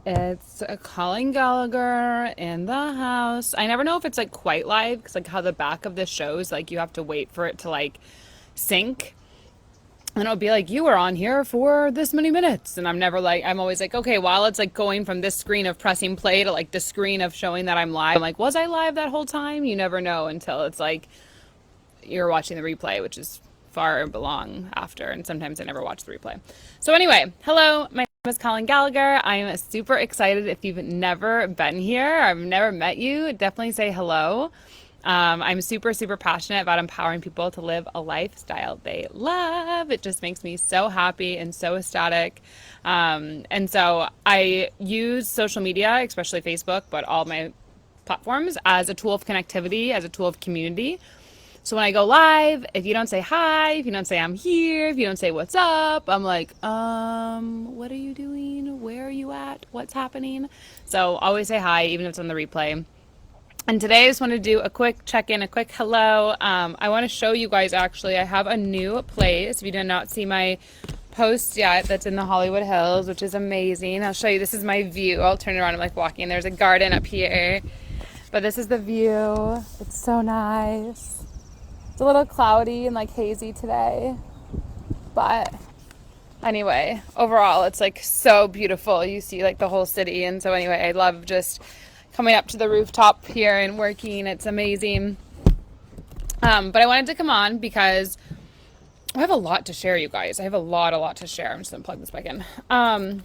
It's Colleen Gallagher in the house. I never know if it's like quite live because like how the back of this shows, like you have to wait for it to like sync. And it'll be like, you were on here for this many minutes. And I'm always like, okay, while it's like going from this screen of pressing play to like the screen of showing that I'm live, I'm like, was I live that whole time? You never know until it's like you're watching the replay, which is far belong after. And sometimes I never watch the replay. So anyway, hello, my name is Colleen Gallagher. I'm super excited. If you've never been here, I've never met you, definitely say hello. I'm super, super passionate about empowering people to live a lifestyle they love. It just makes me so happy and so ecstatic. And so I use social media, especially Facebook, but all my platforms as a tool of connectivity, as a tool of community. So when I go live, if you don't say hi, if you don't say I'm here, if you don't say what's up, I'm like, what are you doing? Where are you at? What's happening? So always say hi, even if it's on the replay. And today I just want to do a quick check-in, a quick hello. I want to show you guys, actually, I have a new place. If you did not see my post yet, that's in the Hollywood Hills, which is amazing. I'll show you. This is my view. I'll turn around. I'm like walking. There's a garden up here. But this is the view. It's so nice. It's a little cloudy and like hazy today. But anyway, overall, it's like so beautiful. You see like the whole city. And so anyway, I love just coming up to the rooftop here and working. It's amazing. But I wanted to come on because I have a lot to share, you guys. I have a lot to share. I'm just gonna plug this back in.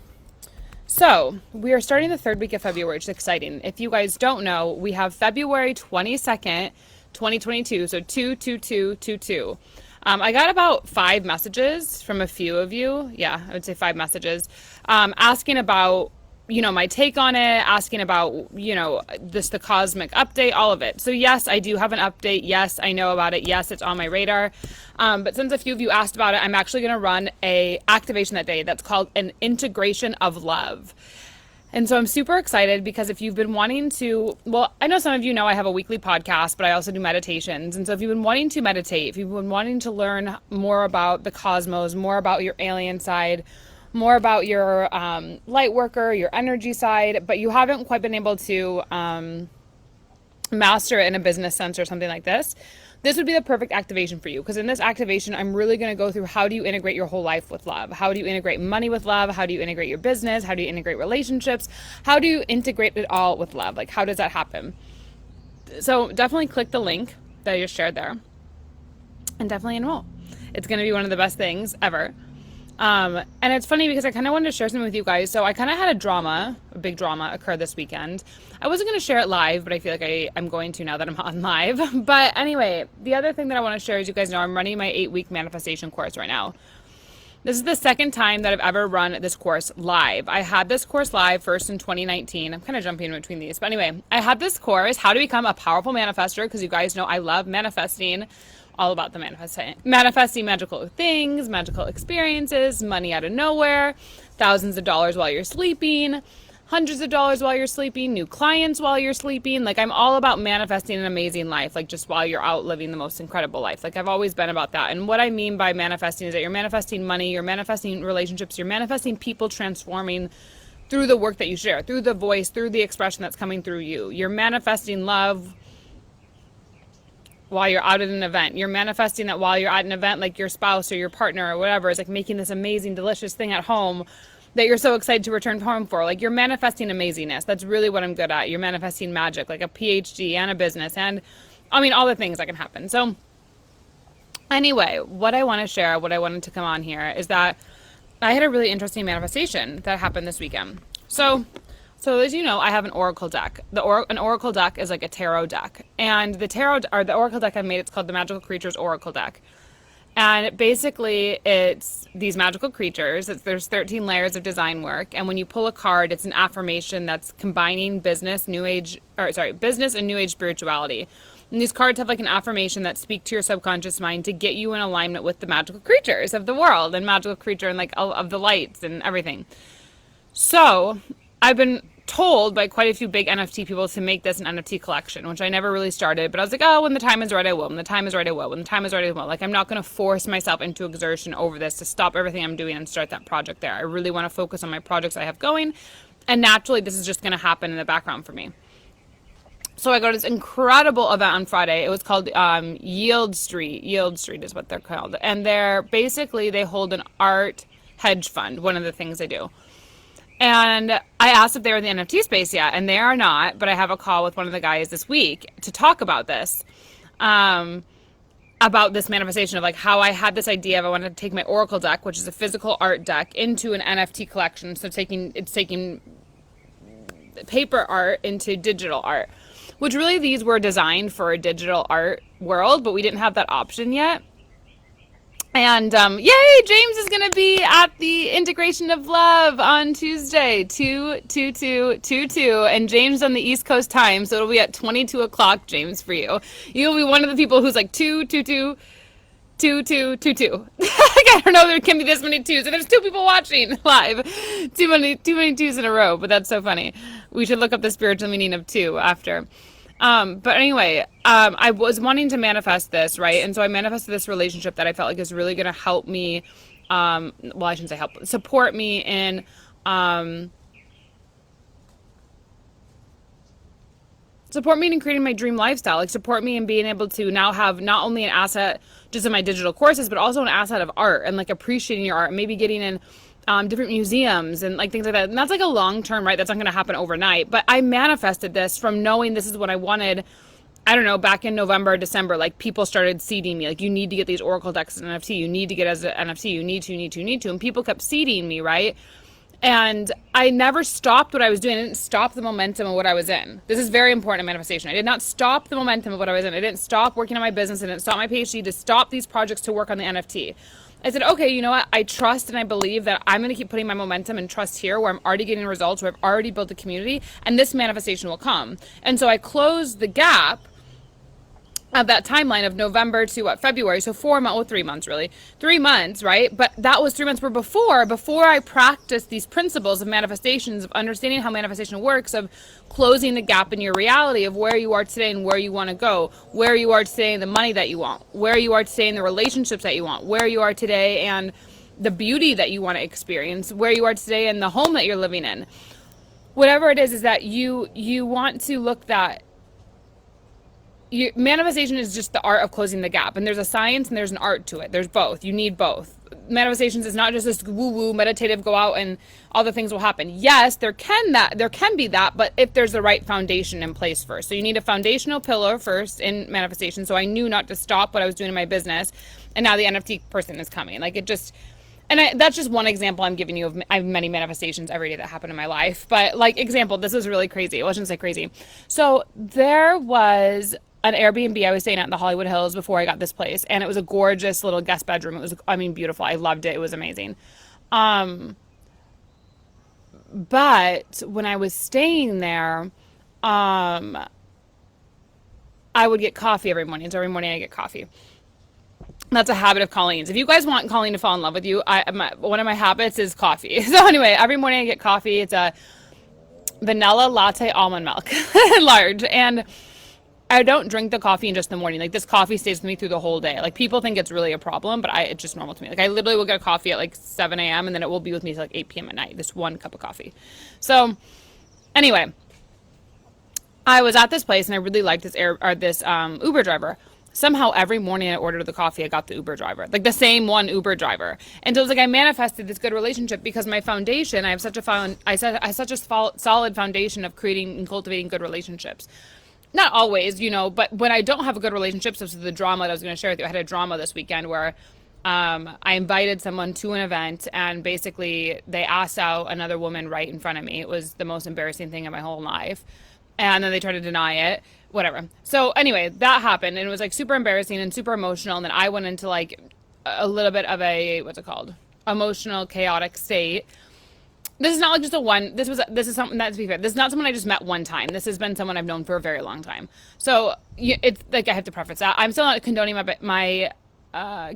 So we are starting the third week of February, which is exciting. If you guys don't know, we have February 22nd, 2022. So 22222. I got about 5 messages from a few of you. Yeah, I would say 5 messages, asking about, my take on it, asking about, the cosmic update, all of it. So yes, I do have an update. Yes, I know about it. Yes, it's on my radar. But since a few of you asked about it, I'm actually going to run a activation that day that's called an integration of love. And so I'm super excited because if you've been wanting to, well, I know some of you know I have a weekly podcast, but I also do meditations. And so if you've been wanting to meditate, if you've been wanting to learn more about the cosmos, more about your alien side, more about your light worker, your energy side, but you haven't quite been able to master it in a business sense or something like this, this would be the perfect activation for you. Because in this activation, I'm really going to go through how do you integrate your whole life with love? How do you integrate money with love? How do you integrate your business? How do you integrate relationships? How do you integrate it all with love? Like, how does that happen? So definitely click the link that I just shared there and definitely enroll. It's going to be one of the best things ever. And it's funny because I kind of wanted to share something with you guys. So I kind of had a big drama occur this weekend. I wasn't going to share it live, but I feel like I'm going to now that I'm on live. But anyway, the other thing that I want to share is you guys know I'm running my 8-week manifestation course right now. This is the second time that I've ever run this course live. I had this course live first in 2019. I'm kind of jumping in between these. But anyway, I had this course, How to Become a Powerful Manifestor, because you guys know I love manifesting. All about the manifesting magical things, magical experiences, money out of nowhere, thousands of dollars while you're sleeping, hundreds of dollars while you're sleeping, new clients while you're sleeping. Like, I'm all about manifesting an amazing life, like just while you're out living the most incredible life. Like, I've always been about that. And what I mean by manifesting is that you're manifesting money, you're manifesting relationships, you're manifesting people transforming through the work that you share, through the voice, through the expression that's coming through you. You're manifesting love while you're out at an event. You're manifesting that while you're at an event, like your spouse or your partner or whatever is like making this amazing, delicious thing at home that you're so excited to return home for. Like, you're manifesting amazingness. That's really what I'm good at. You're manifesting magic, like a PhD and a business and all the things that can happen. So anyway, what I want to share, what I wanted to come on here is that I had a really interesting manifestation that happened this weekend. So as you know, I have an oracle deck. An oracle deck is like a tarot deck. And the oracle deck I made, it's called the Magical Creatures Oracle Deck. And basically, it's these magical creatures. There's 13 layers of design work. And when you pull a card, it's an affirmation that's combining business and New Age spirituality. And these cards have like an affirmation that speak to your subconscious mind to get you in alignment with the magical creatures of the world and magical creature and like of the lights and everything. So I've been told by quite a few big NFT people to make this an NFT collection, which I never really started, but I was like, oh, when the time is right, I will. When the time is right, I will. When the time is right, I will. Like, I'm not going to force myself into exertion over this to stop everything I'm doing and start that project there. I really want to focus on my projects I have going, And naturally, this is just going to happen in the background for me. So I go to this incredible event on Friday. It was called Yield Street. Yield Street is what they're called. And they hold an art hedge fund, one of the things they do. And I asked if they were in the NFT space yet, and they are not, but I have a call with one of the guys this week to talk about this. About this manifestation of like how I had this idea of I wanted to take my Oracle deck, which is a physical art deck, into an NFT collection. So it's taking paper art into digital art, which really these were designed for a digital art world, but we didn't have that option yet. And yay, James is going to be at the Integration of Love on Tuesday, 2/22/22, and James on the East Coast time, so it'll be at 22 o'clock, James, for you. You'll be one of the people who's like 2/22/22. I don't know, there can be this many twos, and there's 2 people watching live. Too many twos in a row, but that's so funny. We should look up the spiritual meaning of 2 after. But anyway, I was wanting to manifest this, right? And so I manifested this relationship that I felt like is really going to help me, well, I shouldn't say help, support me in, creating my dream lifestyle, like support me in being able to now have not only an asset just in my digital courses, but also an asset of art and like appreciating your art, and maybe getting in different museums and like things like that. And that's like a long term, right? That's not going to happen overnight. But I manifested this from knowing this is what I wanted. I don't know, back in November, December, like people started seeding me. Like, you need to get these Oracle decks as an NFT. You need to get as an NFT. You need to. And people kept seeding me, right? And I never stopped what I was doing. I didn't stop the momentum of what I was in. This is very important in manifestation. I did not stop the momentum of what I was in. I didn't stop working on my business. I didn't stop my PhD to stop these projects to work on the NFT. I said, okay, you know what? I trust and I believe that I'm going to keep putting my momentum and trust here where I'm already getting results, where I've already built a community, and this manifestation will come. And so I closed the gap of that timeline of November to February. So 3 months really. 3 months, right? But that was 3 months before I practiced these principles of manifestations, of understanding how manifestation works, of closing the gap in your reality of where you are today and where you want to go, where you are today and the money that you want, where you are today and the relationships that you want, where you are today and the beauty that you want to experience, where you are today and the home that you're living in. Whatever it is that you want to look that manifestation is just the art of closing the gap, and there's a science and there's an art to it. There's both. You need both. Manifestations is not just this woo-woo meditative go out and all the things will happen. Yes, there can be that, but if there's the right foundation in place first. So you need a foundational pillar first in manifestation. So I knew not to stop what I was doing in my business, and now the NFT person is coming. Like, it just, and that's just one example I'm giving you of I have many manifestations every day that happen in my life. But like, example, this was really crazy. Well, I shouldn't say crazy. So there was an Airbnb I was staying at in the Hollywood Hills before I got this place, and it was a gorgeous little guest bedroom. It was, beautiful. I loved it. It was amazing. But when I was staying there, I would get coffee every morning. So every morning I get coffee. That's a habit of Colleen's. If you guys want Colleen to fall in love with you, one of my habits is coffee. So anyway, every morning I get coffee. It's a vanilla latte almond milk, large, and I don't drink the coffee in just the morning. Like, this coffee stays with me through the whole day. Like, people think it's really a problem, but it's just normal to me. Like, I literally will get a coffee at like 7 a.m. and then it will be with me till like 8 p.m. at night. This one cup of coffee. So anyway, I was at this place and I really liked this Uber driver. Somehow every morning I ordered the coffee, I got the Uber driver, like the same one Uber driver. And so it was like I manifested this good relationship because my foundation, I have such a solid foundation of creating and cultivating good relationships. Not always, but when I don't have a good relationship, so the drama that I was going to share with you, I had a drama this weekend where I invited someone to an event and basically they asked out another woman right in front of me. It was the most embarrassing thing in my whole life. And then they tried to deny it, whatever. So anyway, that happened and it was like super embarrassing and super emotional. And then I went into like a little bit of a, emotional, chaotic state. This is not like just this is something that, to be fair, this is not someone I just met one time. This has been someone I've known for a very long time. So it's like, I have to preface that. I'm still not condoning my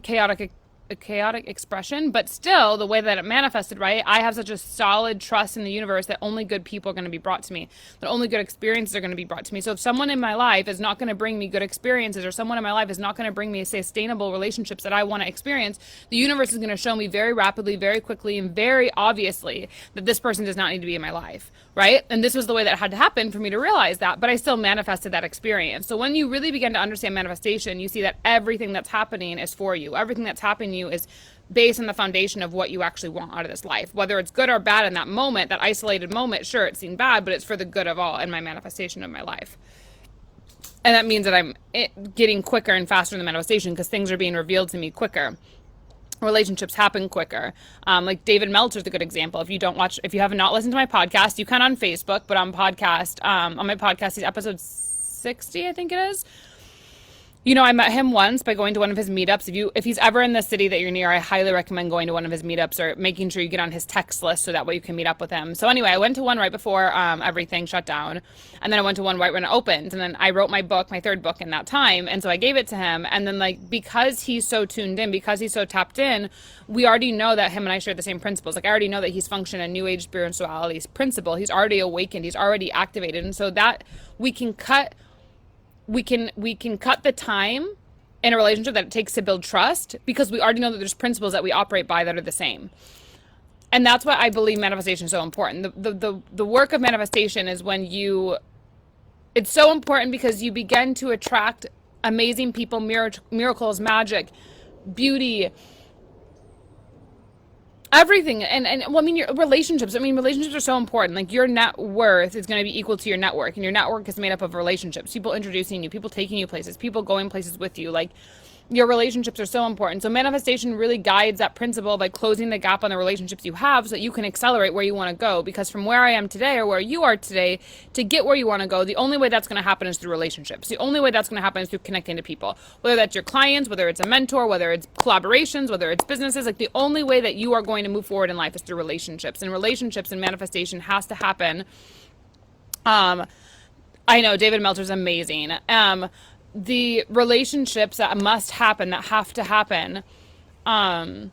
chaotic chaotic expression, but still the way that it manifested, right? I have such a solid trust in the universe that only good people are going to be brought to me, that only good experiences are going to be brought to me. So if someone in my life is not going to bring me good experiences, or someone in my life is not going to bring me sustainable relationships that I want to experience, the universe is going to show me very rapidly, very quickly, and very obviously that this person does not need to be in my life, right? And this was the way that had to happen for me to realize that, but I still manifested that experience. So when you really begin to understand manifestation, you see that everything that's happening is for you. Everything that's happening to you is based on the foundation of what you actually want out of this life. Whether it's good or bad in that moment, that isolated moment, sure, it seemed bad, but it's for the good of all in my manifestation of my life. And that means that I'm getting quicker and faster in the manifestation because things are being revealed to me quicker. Relationships happen quicker. Like David Meltzer's a good example. If you have not listened to my podcast, you can on Facebook, but on my podcast, he's episode 60, I think it is. You know, I met him once by going to one of his meetups. If he's ever in the city that you're near, I highly recommend going to one of his meetups or making sure you get on his text list so that way you can meet up with him. So anyway, I went to one right before everything shut down. And then I went to one right when it opened. And then I wrote my third book in that time. And so I gave it to him. And then because he's so tuned in, because he's so tapped in, we already know that him and I share the same principles. I already know that he's functioning a New Age spirituality's principle. He's already awakened. He's already activated. And so that we can cut the time in a relationship that it takes to build trust because we already know that there's principles that we operate by that are the same. And that's why I believe manifestation is so important. The work of manifestation is it's so important because you begin to attract amazing people, miracles, magic, beauty, everything. Your relationships are so important. Like your net worth is going to be equal to your network, and your network is made up of relationships, people introducing you, people taking you places, people going places with you. Like your relationships are so important. So manifestation really guides that principle by closing the gap on the relationships you have so that you can accelerate where you want to go. Because from where I am today or where you are today, to get where you want to go, the only way that's going to happen is through relationships. The only way that's going to happen is through connecting to people. Whether that's your clients, whether it's a mentor, whether it's collaborations, whether it's businesses, like the only way that you are going to move forward in life is through relationships. And relationships and manifestation has to happen. I know David Meltzer's amazing. The relationships that have to happen, the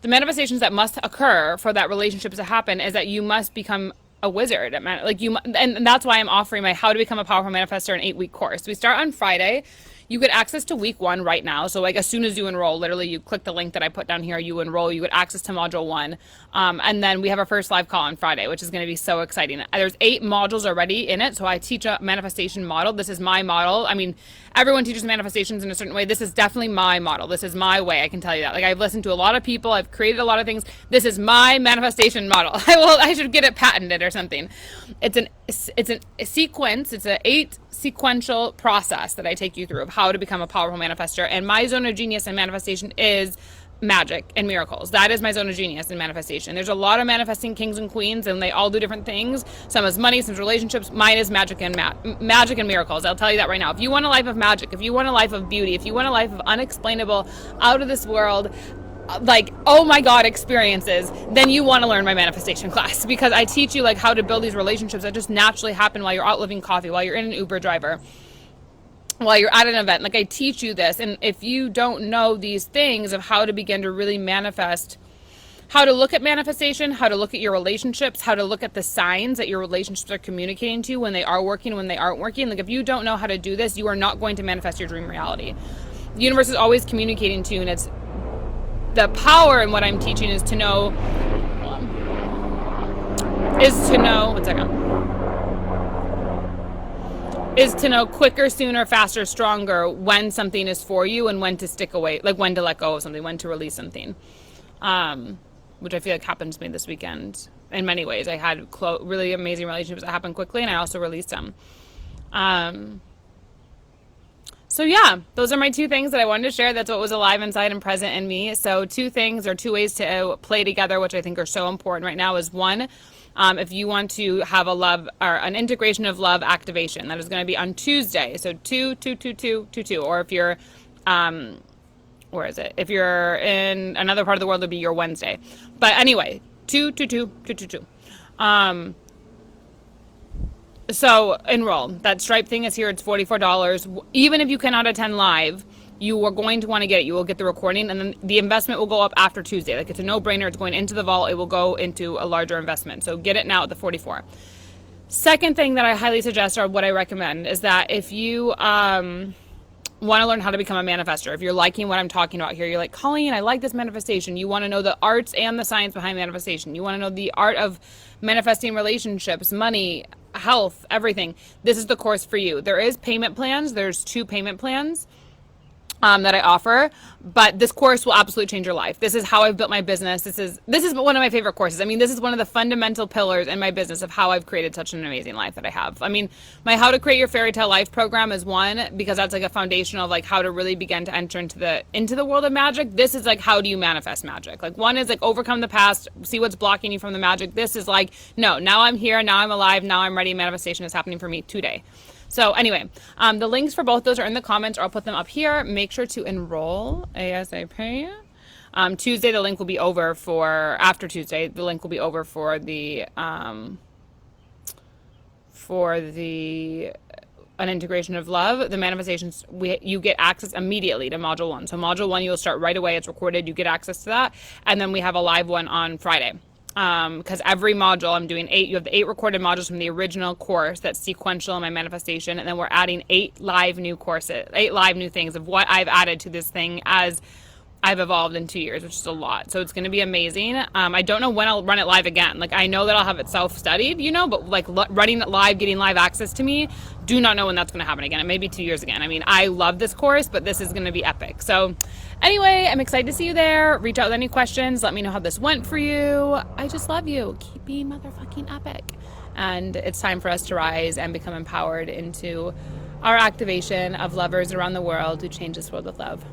manifestations that must occur for that relationship to happen is that you must become a wizard at and that's why I'm offering my How to Become a Powerful Manifestor, an 8-week course. We start on Friday. You get access to week 1 right now. So as soon as you enroll, literally you click the link that I put down here, you enroll, you get access to module 1. And then we have our first live call on Friday, which is going to be so exciting. There's 8 modules already in it. So I teach a manifestation model. This is my model. Everyone teaches manifestations in a certain way. This is definitely my model. This is my way. I can tell you that. I've listened to a lot of people. I've created a lot of things. This is my manifestation model. I should get it patented or something. It's a sequence. It's an 8 sequential process that I take you through of how to become a powerful manifestor. And my zone of genius in manifestation is magic and miracles. That is my zone of genius in manifestation. There's a lot of manifesting kings and queens, and they all do different things. Some is money, some is relationships. Mine is magic and miracles. I'll tell you that right now. If you want a life of magic, if you want a life of beauty, if you want a life of unexplainable, out of this world, oh my God experiences, then you want to learn my manifestation class, because I teach you how to build these relationships that just naturally happen while you're out living coffee, while you're in an Uber driver, while you're at an event. I teach you this. And if you don't know these things of how to begin to really manifest, how to look at manifestation, how to look at your relationships, how to look at the signs that your relationships are communicating to you when they are working, when they aren't working. If you don't know how to do this, you are not going to manifest your dream reality. The universe is always communicating to you, and it's the power in what I'm teaching is to know, quicker, sooner, faster, stronger when something is for you and when to stick away, when to let go of something, when to release something, which I feel like happened to me this weekend in many ways. I had really amazing relationships that happened quickly, and I also released them. So yeah, those are my 2 things that I wanted to share. That's what was alive inside and present in me. So 2 things or 2 ways to play together, which I think are so important right now, is 1, if you want to have a love or an integration of love activation, that is going to be on Tuesday. So 2/2/2/2/2/2. Or if you're, where is it? If you're in another part of the world, it'll be your Wednesday. But anyway, 2/2/2/2/2/2. So enroll. That Stripe thing is here. It's $44. Even if you cannot attend live, you are going to want to get it. You will get the recording, and then the investment will go up after Tuesday. Like, it's a no-brainer. It's going into the vault. It will go into a larger investment. So get it now at the 44. Second thing that I highly suggest, or what I recommend, is that if you want to learn how to become a manifestor, if you're liking what I'm talking about here, you're like, Colleen, I like this manifestation. You want to know the arts and the science behind manifestation. You want to know the art of manifesting relationships, money, health, everything. This is the course for you. There is payment plans. There's 2 payment plans that I offer, but this course will absolutely change your life. This is how I've built my business. This is one of my favorite courses. I mean, this is one of the fundamental pillars in my business of how I've created such an amazing life that I have. I mean, my How to Create Your Fairy Tale Life program is one, because that's like a foundation of like how to really begin to enter into the world of magic. This is like, how do you manifest magic? Like, one is like overcome the past, see what's blocking you from the magic. This is like, no, now I'm here, now I'm alive, now I'm ready. Manifestation is happening for me today. So anyway, the links for both those are in the comments, or I'll put them up here. Make sure to enroll ASAP. Tuesday, the link will be over for, after Tuesday, the link will be over for the An Integration of Love. The manifestations, you get access immediately to module 1. So module 1, you'll start right away. It's recorded. You get access to that. And then we have a live one on Friday. Because every module I'm doing 8, you have the 8 recorded modules from the original course that's sequential in my manifestation, and then we're adding 8 live new courses, 8 live new things of what I've added to this thing as I've evolved in 2 years, which is a lot. So it's going to be amazing. I don't know when I'll run it live again. Like, I know that I'll have it self-studied, but like running it live, getting live access to me, do not know when that's going to happen again. It may be 2 years again. I mean, I love this course, but this is going to be epic. So anyway, I'm excited to see you there. Reach out with any questions. Let me know how this went for you. I just love you. Keep being motherfucking epic. And it's time for us to rise and become empowered into our activation of lovers around the world who change this world with love.